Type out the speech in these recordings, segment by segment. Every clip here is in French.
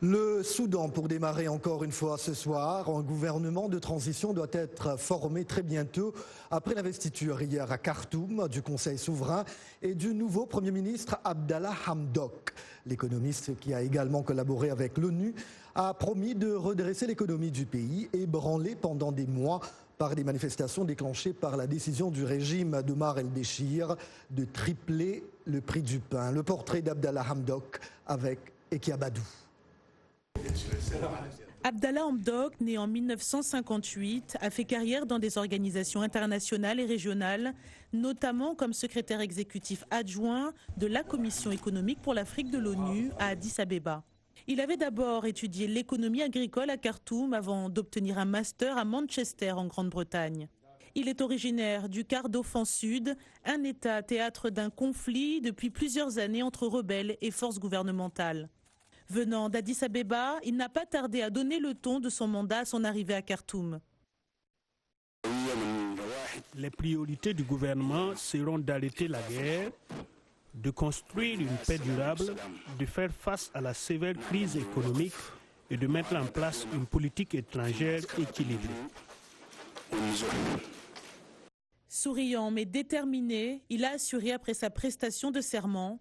Le Soudan, pour démarrer encore une fois ce soir, un gouvernement de transition doit être formé très bientôt après l'investiture hier à Khartoum du Conseil souverain et du nouveau Premier ministre Abdallah Hamdok. L'économiste qui a également collaboré avec l'ONU a promis de redresser l'économie du pays, ébranlée pendant des mois par des manifestations déclenchées par la décision du régime d'Omar el-Béchir de tripler le prix du pain. Le portrait d'Abdallah Hamdok avec Eki Abadou. Abdallah Hamdok, né en 1958, a fait carrière dans des organisations internationales et régionales, notamment comme secrétaire exécutif adjoint de la Commission économique pour l'Afrique de l'ONU à Addis Abeba. Il avait d'abord étudié l'économie agricole à Khartoum avant d'obtenir un master à Manchester en Grande-Bretagne. Il est originaire du Kordofan Sud, un État théâtre d'un conflit depuis plusieurs années entre rebelles et forces gouvernementales. Venant d'Addis Abeba, il n'a pas tardé à donner le ton de son mandat à son arrivée à Khartoum. Les priorités du gouvernement seront d'arrêter la guerre, de construire une paix durable, de faire face à la sévère crise économique et de mettre en place une politique étrangère équilibrée. Souriant mais déterminé, il a assuré après sa prestation de serment: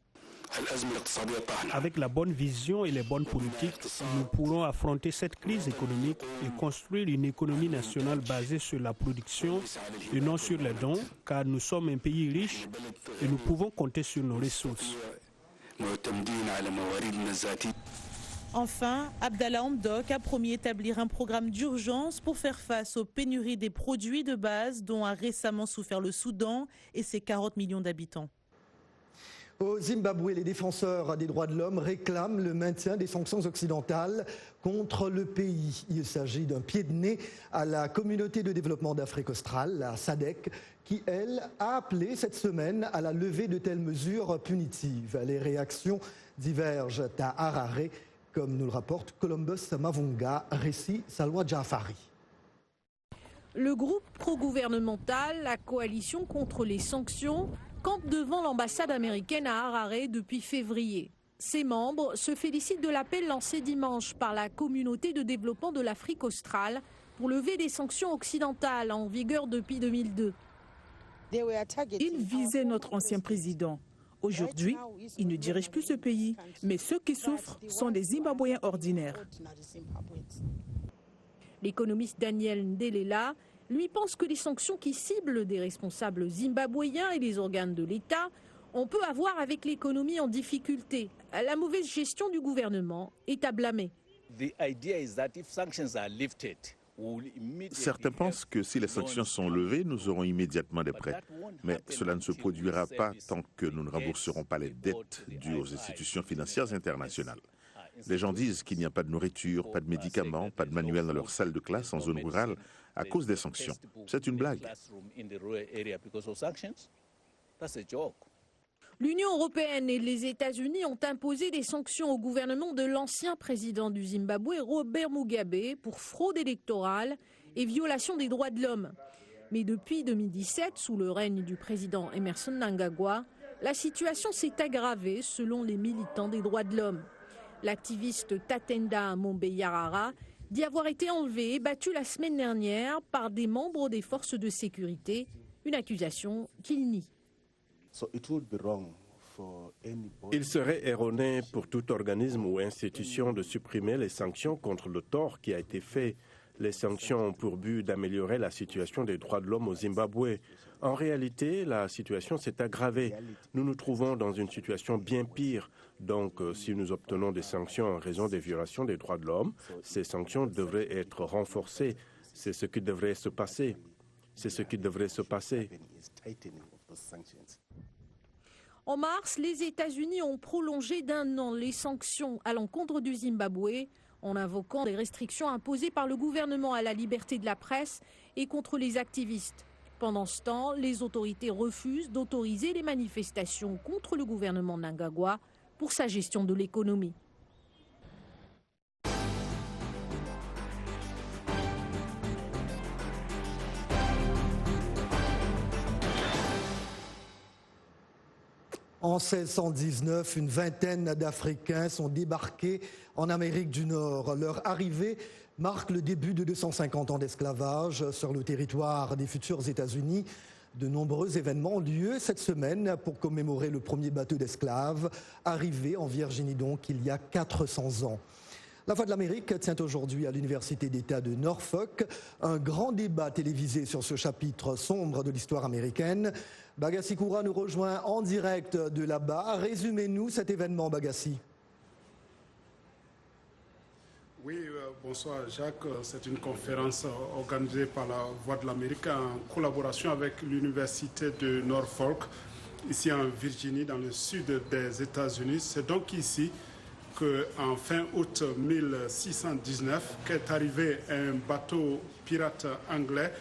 avec la bonne vision et les bonnes politiques, nous pourrons affronter cette crise économique et construire une économie nationale basée sur la production et non sur les dons, car nous sommes un pays riche et nous pouvons compter sur nos ressources. Enfin, Abdallah Hamdok a promis établir un programme d'urgence pour faire face aux pénuries des produits de base dont a récemment souffert le Soudan et ses 40 millions d'habitants. Au Zimbabwe, les défenseurs des droits de l'homme réclament le maintien des sanctions occidentales contre le pays. Il s'agit d'un pied de nez à la communauté de développement d'Afrique australe, la SADC, qui, elle, a appelé cette semaine à la levée de telles mesures punitives. Les réactions divergent à Harare, comme nous le rapporte Columbus Mavunga, récit Salwa Jafari. Le groupe pro-gouvernemental, la coalition contre les sanctions, campe devant l'ambassade américaine à Harare depuis février. Ses membres se félicitent de l'appel lancé dimanche par la communauté de développement de l'Afrique australe pour lever des sanctions occidentales en vigueur depuis 2002. Ils visaient notre ancien président. Aujourd'hui, il ne dirige plus ce pays, mais ceux qui souffrent sont des Zimbabwéens ordinaires. L'économiste Daniel Ndelela lui pense que les sanctions qui ciblent des responsables zimbabwéens et les organes de l'État ont peu à voir avec l'économie en difficulté. La mauvaise gestion du gouvernement est à blâmer. Certains pensent que si les sanctions sont levées, nous aurons immédiatement des prêts. Mais cela ne se produira pas tant que nous ne rembourserons pas les dettes dues aux institutions financières internationales. Les gens disent qu'il n'y a pas de nourriture, pas de médicaments, pas de manuels dans leur salle de classe en zone rurale à cause des sanctions. C'est une blague. L'Union européenne et les États-Unis ont imposé des sanctions au gouvernement de l'ancien président du Zimbabwe, Robert Mugabe, pour fraude électorale et violation des droits de l'homme. Mais depuis 2017, sous le règne du président Emmerson Mnangagwa, la situation s'est aggravée selon les militants des droits de l'homme. L'activiste Tatenda Mombeyarara dit avoir été enlevé et battu la semaine dernière par des membres des forces de sécurité, une accusation qu'il nie. Il serait erroné pour tout organisme ou institution de supprimer les sanctions contre le tort qui a été fait. Les sanctions ont pour but d'améliorer la situation des droits de l'homme au Zimbabwe. En réalité, la situation s'est aggravée. Nous nous trouvons dans une situation bien pire. Donc, si nous obtenons des sanctions en raison des violations des droits de l'homme, ces sanctions devraient être renforcées. C'est ce qui devrait se passer. C'est ce qui devrait se passer. En mars, les États-Unis ont prolongé d'1 an les sanctions à l'encontre du Zimbabwe en invoquant des restrictions imposées par le gouvernement à la liberté de la presse et contre les activistes. Pendant ce temps, les autorités refusent d'autoriser les manifestations contre le gouvernement Mnangagwa pour sa gestion de l'économie. En 1619, une vingtaine d'Africains sont débarqués en Amérique du Nord. Leur arrivée marque le début de 250 ans d'esclavage sur le territoire des futurs États-Unis. De nombreux événements ont lieu cette semaine pour commémorer le premier bateau d'esclaves, arrivé en Virginie donc il y a 400 ans. La Voix de l'Amérique tient aujourd'hui à l'Université d'État de Norfolk un grand débat télévisé sur ce chapitre sombre de l'histoire américaine. Bagassi Koura nous rejoint en direct de là-bas. Résumez-nous cet événement, Bagassi. Oui, bonsoir Jacques. C'est une conférence organisée par la Voix de l'Amérique en collaboration avec l'Université de Norfolk, ici en Virginie, dans le sud des États-Unis. C'est donc ici qu'en fin août 1619 qu'est arrivé un bateau pirate anglais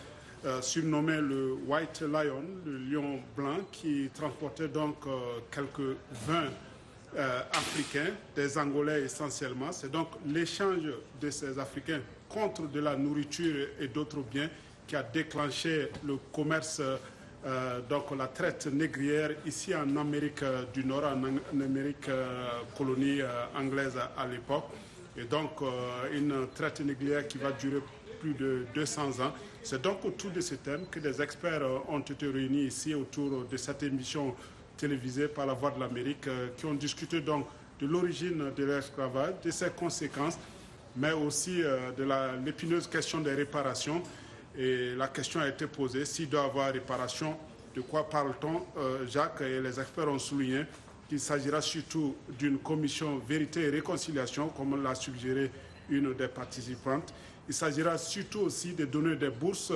surnommé le White Lion, le lion blanc, qui transportait donc quelques 20 africains, des Angolais essentiellement. C'est donc l'échange de ces Africains contre de la nourriture et d'autres biens qui a déclenché le commerce, donc la traite négrière ici en Amérique du Nord, en Amérique colonie anglaise à l'époque. Et donc une traite négrière qui va durer plus de 200 ans. C'est donc autour de ce thème que des experts ont été réunis ici autour de cette émission télévisée par la Voix de l'Amérique, qui ont discuté donc de l'origine de l'esclavage, de ses conséquences, mais aussi de l'épineuse question des réparations. Et la question a été posée, s'il doit y avoir réparation, de quoi parle-t-on? Jacques et les experts ont souligné qu'il s'agira surtout d'une commission vérité et réconciliation, comme l'a suggéré une des participantes. Il s'agira surtout aussi de donner des bourses,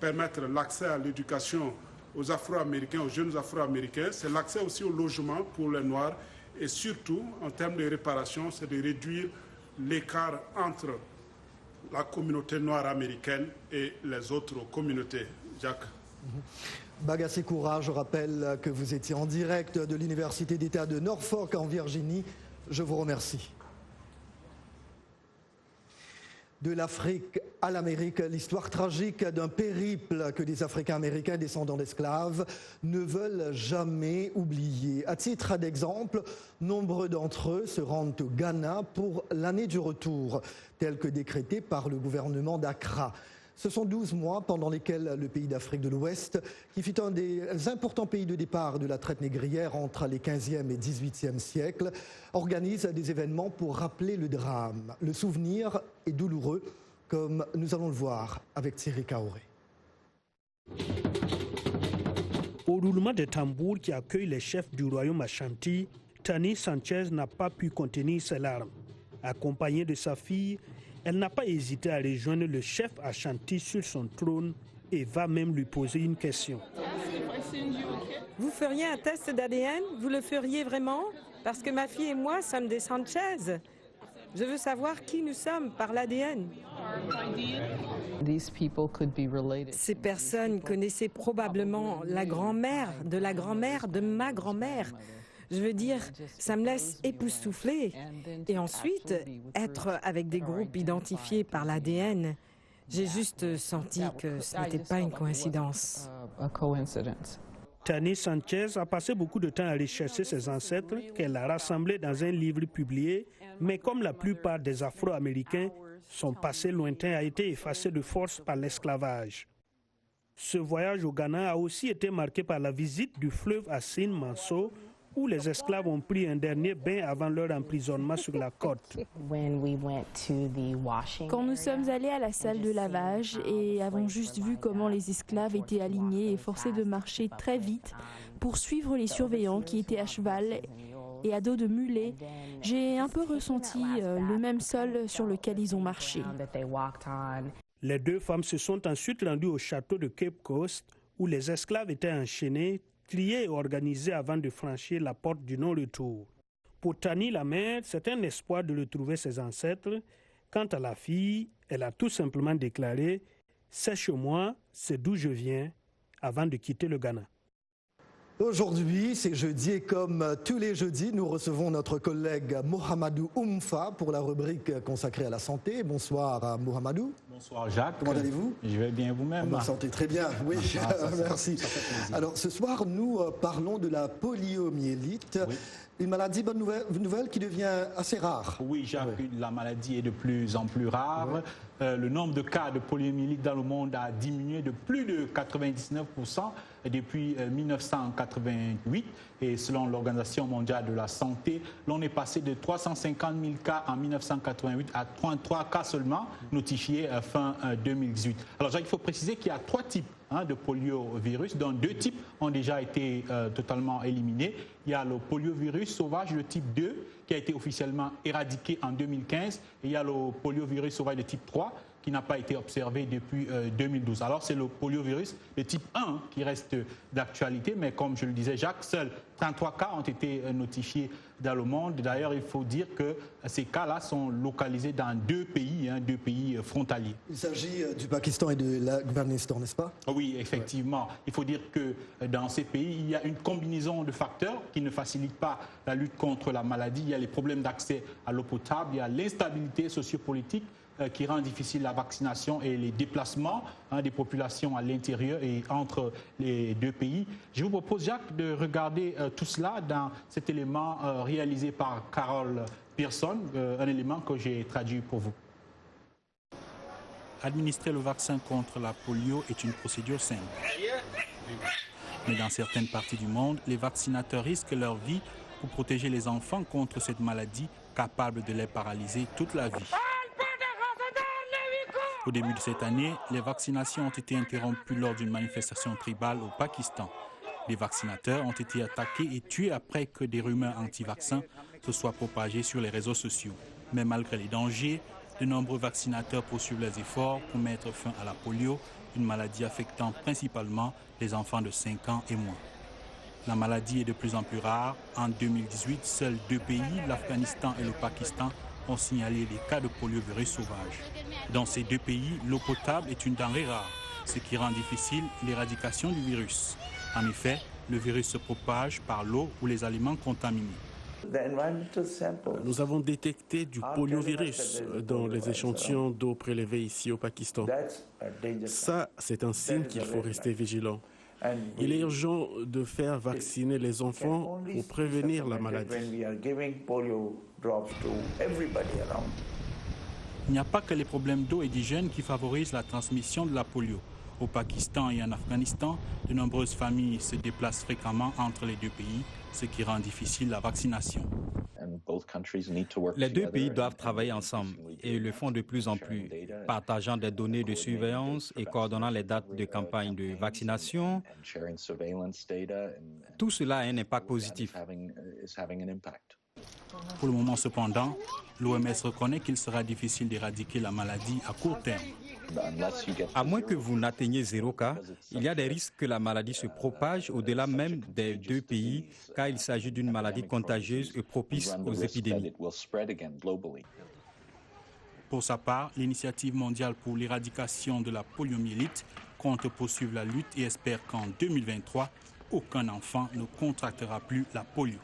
permettre l'accès à l'éducation aux Afro-Américains, aux jeunes Afro-Américains. C'est l'accès aussi au logement pour les Noirs. Et surtout, en termes de réparation, c'est de réduire l'écart entre la communauté noire américaine et les autres communautés. Jacques. Bagassi Koura, je rappelle que vous étiez en direct de l'Université d'État de Norfolk en Virginie. Je vous remercie. De l'Afrique à l'Amérique, l'histoire tragique d'un périple que des Africains américains descendants d'esclaves ne veulent jamais oublier. À titre d'exemple, nombreux d'entre eux se rendent au Ghana pour l'année du retour, telle que décrétée par le gouvernement d'Accra. Ce sont 12 mois pendant lesquels le pays d'Afrique de l'Ouest, qui fut un des importants pays de départ de la traite négrière entre les 15e et 18e siècles, organise des événements pour rappeler le drame. Le souvenir est douloureux, comme nous allons le voir avec Thierry Kaoré. Au roulement des tambours qui accueille les chefs du royaume Ashanti, Tani Sanchez n'a pas pu contenir ses larmes. Accompagnée de sa fille, elle n'a pas hésité à rejoindre le chef Ashanti sur son trône et va même lui poser une question. Vous feriez un test d'ADN? Vous le feriez vraiment? Parce que ma fille et moi sommes des Sanchez. Je veux savoir qui nous sommes par l'ADN. Ces personnes connaissaient probablement la grand-mère de ma grand-mère. Je veux dire, ça me laisse époustouflée. Et ensuite, être avec des groupes identifiés par l'ADN, j'ai juste senti que ce n'était pas une coïncidence. Tani Sanchez a passé beaucoup de temps à rechercher ses ancêtres qu'elle a rassemblés dans un livre publié, mais comme la plupart des Afro-Américains, son passé lointain a été effacé de force par l'esclavage. Ce voyage au Ghana a aussi été marqué par la visite du fleuve Assine Manso, où les esclaves ont pris un dernier bain avant leur emprisonnement sur la côte. Quand nous sommes allés à la salle de lavage et avons juste vu comment les esclaves étaient alignés et forcés de marcher très vite pour suivre les surveillants qui étaient à cheval et à dos de mulet, j'ai un peu ressenti le même sol sur lequel ils ont marché. Les deux femmes se sont ensuite rendues au château de Cape Coast, où les esclaves étaient enchaînés, triés et organisés avant de franchir la porte du non-retour. Pour Tani, la mère, c'est un espoir de retrouver ses ancêtres. Quant à la fille, elle a tout simplement déclaré « C'est chez moi, c'est d'où je viens » avant de quitter le Ghana. Aujourd'hui, c'est jeudi et comme tous les jeudis, nous recevons notre collègue Mohamedou Oumfa pour la rubrique consacrée à la santé. Bonsoir Mohamedou. Bonsoir Jacques. Comment allez-vous? Je vais bien, vous-même? Vous me sentez très bien, oui, merci. Alors ce soir, nous parlons de la poliomyélite, oui. Une maladie, bonne nouvelle, qui devient assez rare. Oui, Jacques, la maladie est de plus en plus rare. Oui. Le nombre de cas de poliomyélite dans le monde a diminué de plus de 99% depuis 1988. Et selon l'Organisation mondiale de la santé, l'on est passé de 350 000 cas en 1988 à 33 cas seulement notifiés fin 2018. Alors Jacques, il faut préciser qu'il y a 3 types de poliovirus, dont 2 types ont déjà été totalement éliminés. Il y a le poliovirus sauvage de type 2 qui a été officiellement éradiqué en 2015 et il y a le poliovirus sauvage de type 3 qui n'a pas été observé depuis 2012. Alors c'est le poliovirus de type 1 qui reste d'actualité, mais comme je le disais Jacques, seuls 33 cas ont été notifiés dans le monde. D'ailleurs, il faut dire que ces cas-là sont localisés dans 2 pays, 2 pays frontaliers. Il s'agit du Pakistan et de l'Afghanistan, n'est-ce pas? Oui, effectivement. Ouais. Il faut dire que dans ces pays, il y a une combinaison de facteurs qui ne facilitent pas la lutte contre la maladie. Il y a les problèmes d'accès à l'eau potable, il y a l'instabilité sociopolitique qui rend difficile la vaccination et les déplacements des populations à l'intérieur et entre les 2 pays. Je vous propose, Jacques, de regarder tout cela dans cet élément réalisé par Carol Pearson, un élément que j'ai traduit pour vous. Administrer le vaccin contre la polio est une procédure simple. Mais dans certaines parties du monde, les vaccinateurs risquent leur vie pour protéger les enfants contre cette maladie capable de les paralyser toute la vie. Au début de cette année, les vaccinations ont été interrompues lors d'une manifestation tribale au Pakistan. Les vaccinateurs ont été attaqués et tués après que des rumeurs anti-vaccins se soient propagées sur les réseaux sociaux. Mais malgré les dangers, de nombreux vaccinateurs poursuivent les efforts pour mettre fin à la polio, une maladie affectant principalement les enfants de 5 ans et moins. La maladie est de plus en plus rare. En 2018, seuls 2 pays, l'Afghanistan et le Pakistan, ont signalé des cas de poliovirus sauvage. Dans ces 2 pays, l'eau potable est une denrée rare, ce qui rend difficile l'éradication du virus. En effet, le virus se propage par l'eau ou les aliments contaminés. Nous avons détecté du poliovirus dans les échantillons d'eau prélevés ici au Pakistan. Ça, c'est un signe qu'il faut rester vigilant. Il est urgent de faire vacciner les enfants pour prévenir la maladie. Il n'y a pas que les problèmes d'eau et d'hygiène qui favorisent la transmission de la polio. Au Pakistan et en Afghanistan, de nombreuses familles se déplacent fréquemment entre les 2 pays, ce qui rend difficile la vaccination. Les 2 pays doivent travailler ensemble et le font de plus en plus, partageant des données de surveillance et coordonnant les dates de campagne de vaccination. Tout cela a un impact positif. Pour le moment cependant, l'OMS reconnaît qu'il sera difficile d'éradiquer la maladie à court terme. À moins que vous n'atteigniez 0 cas, il y a des risques que la maladie se propage au-delà même des 2 pays, car il s'agit d'une maladie contagieuse et propice aux épidémies. Pour sa part, l'Initiative mondiale pour l'éradication de la poliomyélite compte poursuivre la lutte et espère qu'en 2023, aucun enfant ne contractera plus la polio.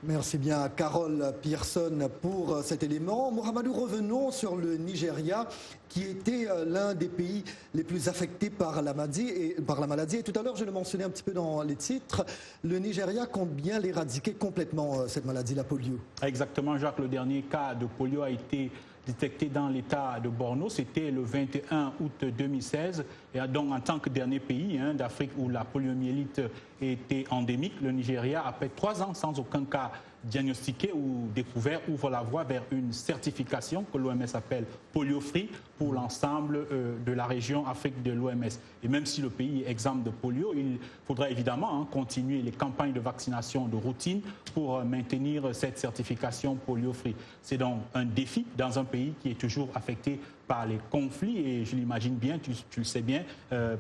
Merci bien à Carol Pearson pour cet élément. Mohamedou, revenons sur le Nigeria qui était l'un des pays les plus affectés par la maladie. Et tout à l'heure, je le mentionnais un petit peu dans les titres, le Nigeria compte bien l'éradiquer complètement, cette maladie, la polio. Exactement, Jacques. Le dernier cas de polio a été détecté dans l'État de Borno. C'était le 21 août 2016. Et donc, en tant que dernier pays d'Afrique où la poliomyélite était endémique, le Nigeria, après 3 ans sans aucun cas diagnostiqué ou découvert, ouvre la voie vers une certification que l'OMS appelle polio-free pour l'ensemble de la région Afrique de l'OMS. Et même si le pays est exempt de polio, il faudra évidemment continuer les campagnes de vaccination de routine pour maintenir cette certification polio-free. C'est donc un défi dans un pays qui est toujours affecté par les conflits et je l'imagine bien, tu le sais bien,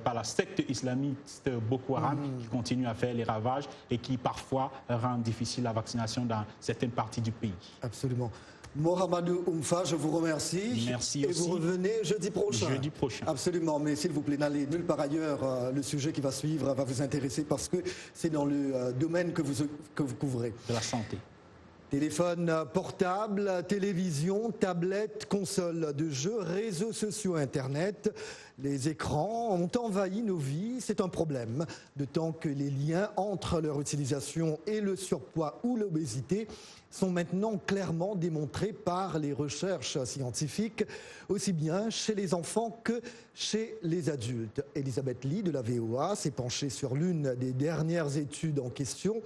par la secte islamiste Boko Haram qui continue à faire les ravages et qui parfois rend difficile la vaccination dans certaines parties du pays. Absolument. Mohamedou Oumfa, je vous remercie. Merci aussi. Et vous revenez jeudi prochain. Jeudi prochain. Absolument, mais s'il vous plaît, n'allez nulle part ailleurs. Le sujet qui va suivre va vous intéresser parce que c'est dans le domaine que vous couvrez. De la santé. Téléphone portable, télévision, tablette, console de jeux, réseaux sociaux, Internet. Les écrans ont envahi nos vies. C'est un problème, d'autant que les liens entre leur utilisation et le surpoids ou l'obésité sont maintenant clairement démontrés par les recherches scientifiques, aussi bien chez les enfants que chez les adultes. Elisabeth Lee de la VOA s'est penchée sur l'une des dernières études en question.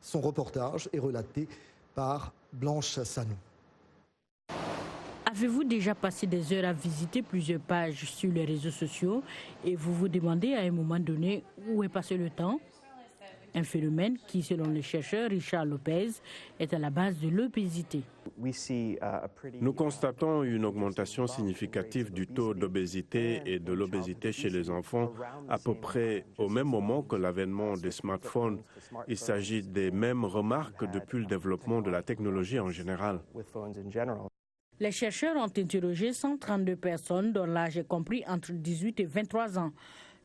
Son reportage est relaté par Blanche Sanou. Avez-vous déjà passé des heures à visiter plusieurs pages sur les réseaux sociaux et vous vous demandez à un moment donné où est passé le temps? Un phénomène qui, selon le chercheur Richard Lopez, est à la base de l'obésité. Nous constatons une augmentation significative du taux d'obésité et de l'obésité chez les enfants à peu près au même moment que l'avènement des smartphones. Il s'agit des mêmes remarques depuis le développement de la technologie en général. Les chercheurs ont interrogé 132 personnes dont l'âge est compris entre 18 et 23 ans.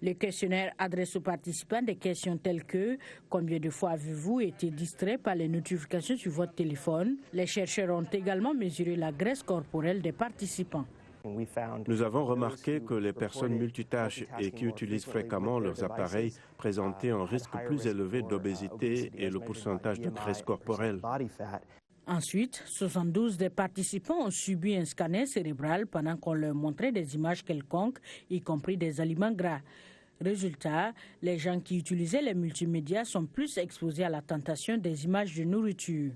Le questionnaire adresse aux participants des questions telles que « Combien de fois avez-vous été distrait par les notifications sur votre téléphone ?» Les chercheurs ont également mesuré la graisse corporelle des participants. Nous avons remarqué que les personnes multitâches et qui utilisent fréquemment leurs appareils présentaient un risque plus élevé d'obésité et le pourcentage de graisse corporelle. Ensuite, 72 des participants ont subi un scanner cérébral pendant qu'on leur montrait des images quelconques, y compris des aliments gras. Résultat, les gens qui utilisaient les multimédias sont plus exposés à la tentation des images de nourriture.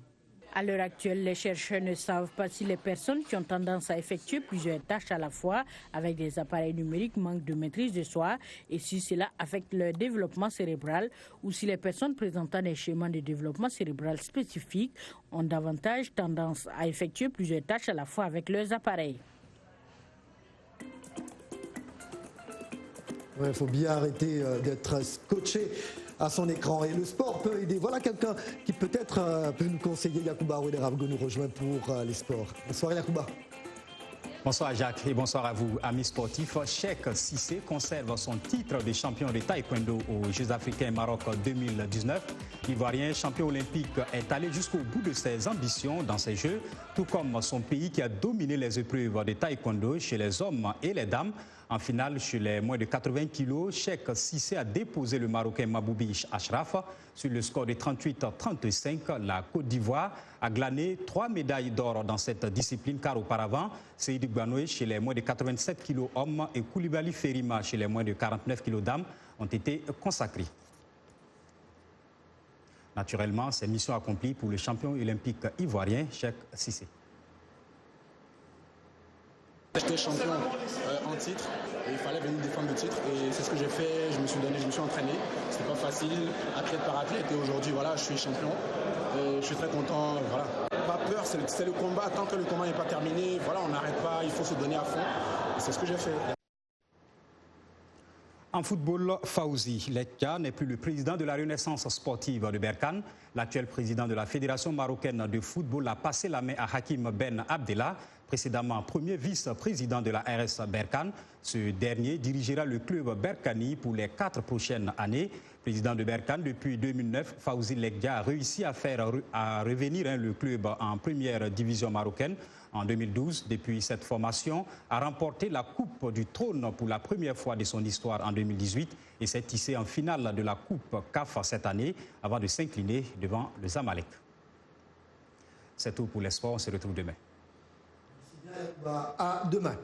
À l'heure actuelle, les chercheurs ne savent pas si les personnes qui ont tendance à effectuer plusieurs tâches à la fois avec des appareils numériques manquent de maîtrise de soi et si cela affecte leur développement cérébral ou si les personnes présentant des schémas de développement cérébral spécifiques ont davantage tendance à effectuer plusieurs tâches à la fois avec leurs appareils. Il faut bien arrêter d'être scotché à son écran. Et le sport peut aider. Voilà quelqu'un qui peut-être peut nous conseiller. Yacouba Ouedraogo nous rejoint pour les sports. Bonsoir Yacouba. Bonsoir Jacques et bonsoir à vous, amis sportifs. Cheikh Cissé conserve son titre de champion de taekwondo aux Jeux africains Maroc 2019. L'Ivoirien champion olympique est allé jusqu'au bout de ses ambitions dans ces Jeux, tout comme son pays qui a dominé les épreuves de taekwondo chez les hommes et les dames. En finale, chez les moins de 80 kilos, Cheikh Cissé a déposé le Marocain Maboubi Achraf sur le score de 38-35. La Côte d'Ivoire a glané 3 médailles d'or dans cette discipline, car auparavant, Seydou Gbanoé chez les moins de 87 kilos hommes et Koulibaly Ferima chez les moins de 49 kilos dames ont été consacrés. Naturellement, c'est mission accomplie pour le champion olympique ivoirien, Cheikh Cissé. J'étais champion en titre et il fallait venir défendre le titre et c'est ce que j'ai fait, je me suis donné, je me suis entraîné. C'était pas facile, athlète par athlète et aujourd'hui voilà, je suis champion et je suis très content. Voilà. Pas peur, c'est le combat, tant que le combat n'est pas terminé, voilà, on n'arrête pas, il faut se donner à fond et c'est ce que j'ai fait. En football, Fawzi Lekja n'est plus le président de la Renaissance sportive de Berkane. L'actuel président de la Fédération marocaine de football a passé la main à Hakim Ben Abdellah, précédemment premier vice-président de la RS Berkane. Ce dernier dirigera le club berkani pour les 4 prochaines années. Président de Berkane depuis 2009, Fawzi Lekja a réussi à revenir le club en première division marocaine. En 2012, depuis cette formation, a remporté la Coupe du Trône pour la première fois de son histoire en 2018 et s'est hissé en finale de la Coupe CAF cette année avant de s'incliner devant le Zamalek. C'est tout pour les sports, on se retrouve demain. À demain.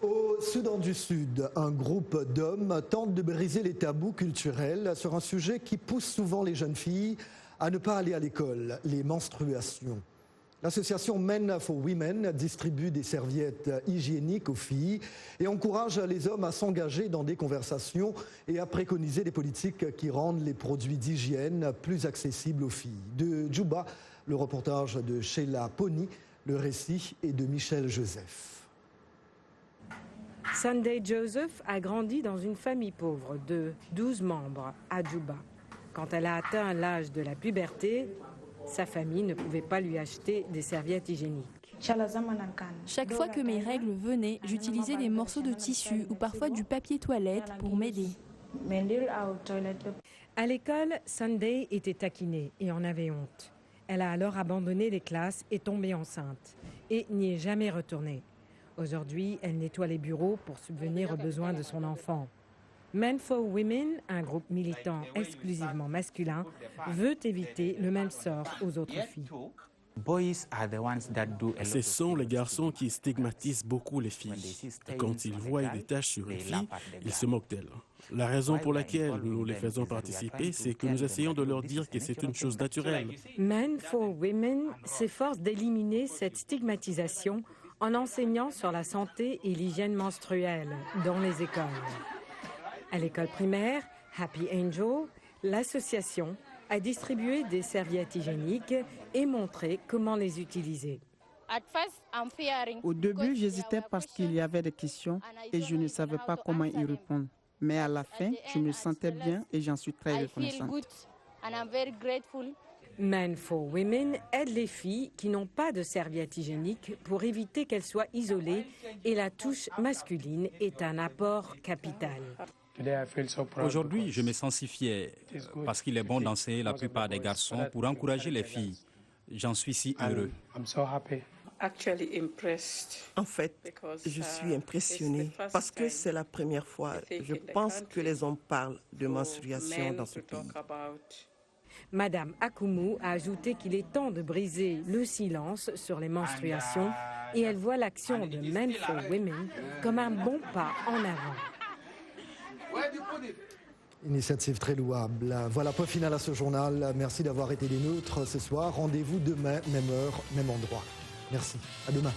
Au Soudan du Sud, un groupe d'hommes tente de briser les tabous culturels sur un sujet qui pousse souvent les jeunes filles à ne pas aller à l'école, les menstruations. L'association Men for Women distribue des serviettes hygiéniques aux filles et encourage les hommes à s'engager dans des conversations et à préconiser des politiques qui rendent les produits d'hygiène plus accessibles aux filles. De Djouba, le reportage de Sheila Pony, le récit est de Michel Joseph. Sunday Joseph a grandi dans une famille pauvre de 12 membres à Djouba. Quand elle a atteint l'âge de la puberté, sa famille ne pouvait pas lui acheter des serviettes hygiéniques. Chaque fois que mes règles venaient, j'utilisais des morceaux de tissu ou parfois du papier toilette pour m'aider. À l'école, Sunday était taquinée et en avait honte. Elle a alors abandonné les classes et tombé enceinte et n'y est jamais retournée. Aujourd'hui, elle nettoie les bureaux pour subvenir aux besoins de son enfant. Men for Women, un groupe militant exclusivement masculin, veut éviter le même sort aux autres filles. Ce sont les garçons qui stigmatisent beaucoup les filles. Quand ils voient des taches sur une fille, ils se moquent d'elle. La raison pour laquelle nous les faisons participer, c'est que nous essayons de leur dire que c'est une chose naturelle. Men for Women s'efforce d'éliminer cette stigmatisation en enseignant sur la santé et l'hygiène menstruelle dans les écoles. À l'école primaire, Happy Angel, l'association a distribué des serviettes hygiéniques et montré comment les utiliser. Au début, j'hésitais parce qu'il y avait des questions et je ne savais pas comment y répondre. Mais à la fin, je me sentais bien et j'en suis très reconnaissante. Men for Women aide les filles qui n'ont pas de serviettes hygiéniques pour éviter qu'elles soient isolées et la touche masculine est un apport capital. Aujourd'hui, je me sens si fier parce qu'il est bon d'enseigner la plupart des garçons pour encourager les filles. J'en suis si heureux. En fait, je suis impressionnée parce que c'est la première fois, je pense, que les hommes parlent de menstruation dans ce pays. Madame Akumu a ajouté qu'il est temps de briser le silence sur les menstruations et elle voit l'action de Men for Women comme un bon pas en avant. Initiative très louable. Voilà, point final à ce journal. Merci d'avoir été des nôtres ce soir. Rendez-vous demain, même heure, même endroit. Merci. À demain.